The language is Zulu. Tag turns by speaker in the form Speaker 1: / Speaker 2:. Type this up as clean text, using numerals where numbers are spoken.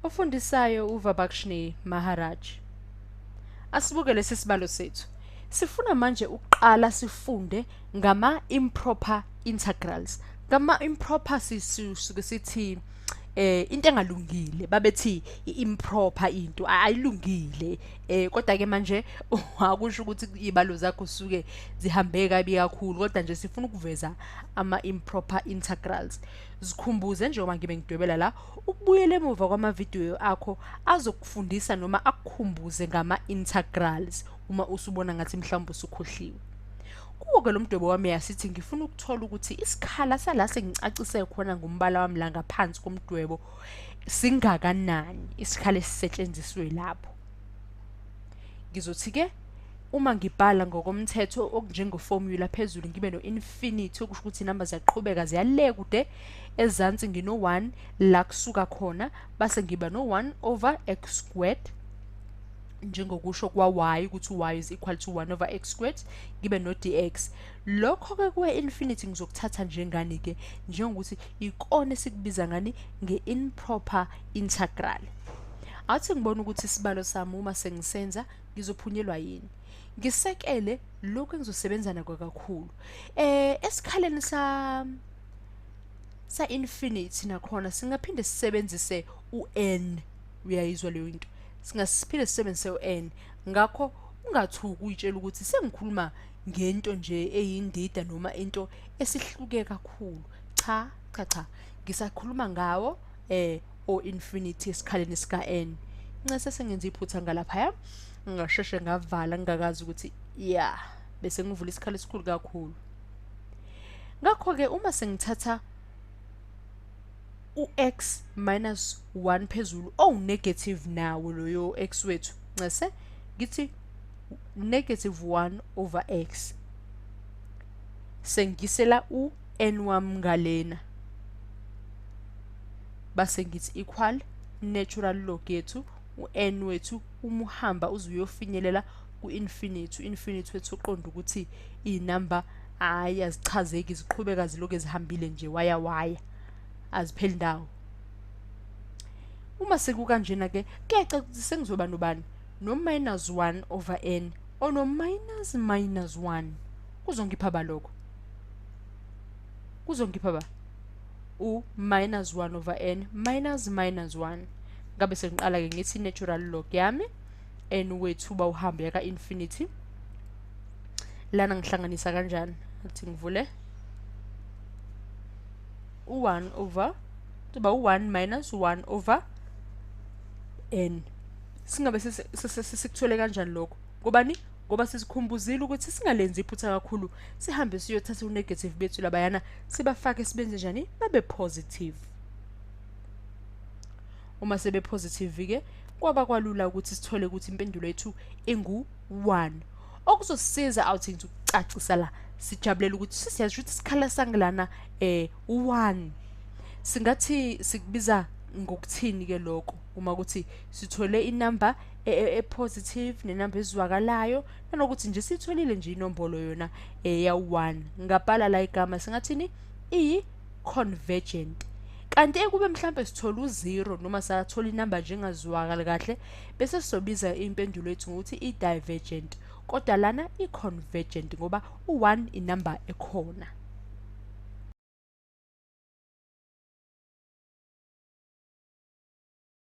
Speaker 1: Ofundisayo uVabakshni Maharaj. Asibuke lesi sibalo sethu. Sifuna manje uqala sifunde ngama-improper integrals. Ngama-improper sisuke sithi into engalungile babethi improper into ayilungile kodwa ke manje akusho ukuthi izibalo zakho suke zihambe kabi kakhulu kodwa nje sifuna ukuveza ama-improper integrals. Zikhumbuze njengoba ngibe ngidwebela la ukubuyela emuva kwama-video akho azokufundisa noma akukhumbuze ngama-integrals uma usubona ngathi mhlawumbe usukhohliwe. Kuwo-ke lo mdwebo wami yasithi ngifuna ukuthola ukuthi isikhala sala sengicacise khona ngombala wami la ngaphansi komdwebo singakanani isikhala esisetshenziswe lapho. Ngizothi-ke uma ngibhala ngokomthetho okunjengeformula phezulu ngibe no-infinity okusho ukuthi inamba ziyaqhubeka ziyale kude ezansi ngino-1 la kusuka khona base ngiba no-1 over x squared njengokusho kwa y ukuthi y is equal to 1 over x squared ngibe no dx. Lokho-ke kwe-infinity ngizokuthatha njengani-ke njengokuthi ikona esikubiza ngani nge-improper integral. Athi ngibona ukuthi isibalo sami uma sengisenza ngizophunyelwa yini. Ngisekele lokho engizosebenza nakho kakhulu. Esikhaleni sa infinity nakhona singaphinde sisebenzise u-n. Uyayizwa leyo into. Singaphinde sisebenzise u-n. Ngakho ungathuki uyitshela ukuthi sengikhuluma ngento nje eyindida noma into esihluke kakhulu. Cha. Ngisakhuluma ngawo o infinity esikhaleni sika n. Ngase sengenza iphutha ngalapha ngasheshe ngavala ngakazi ukuthi bese ngivula isikhala esikhulu kakhulu. Ngakho ke uma sengithatha u-x minus 1 phezulu negative nawo loyo x wethu ngase ngithi negative 1 over x sengisela u-n wami ngalena base ngithi equal natural log yethu u-n wethu umuhamba uzuyofinyelela ku-infinity. U-infinity wethu uqonda ukuthi inamba azichazeki ziqhubeka ziloke zihambile nje waya azipheli ndawo. Uma sekukanjena ke kuyacaca sengizoba nobani no minus 1 over n ono minus 1 kuzongipha balokho kuzongipha u minus 1 over n minus 1 ngabe sengiqala ke ngithi natural log yami n wethu bawuhambe yaka infinity lana ngihlanganisa kanjani athi ngivule u1 over kuba u1 minus 1 over n. Singabe sikuthole kanjani lokho ngobani ngoba sisikhumbuzile ukuthi singalenzi iphutha kakhulu sihambe siyothatha u-negative bethu labayana sibafake sibenze njani babe positive. Uma sebe positive ke kwaba kwalula ukuthi sithole ukuthi impendulo yethu engu-1 okuzosisiza outing ukucacisa la sijabulela ukuthi siyasho ukuthi isikhala sangilana u1 singathi sikubiza ngokuthini ke lokho uma ukuthi sithole inamba positive nenamba ezwakalayo nanokuthi nje sitholile nje inombolo yona ya1 ngabhala la igama singathini convergent. Kanti ekube mhlambe sithola u0 noma sathola inamba njengazwakala kahle bese sizobiza impendulo yethu ngokuthi i-divergent kodwa lana i-convergent ngoba u1 inamba ekhona.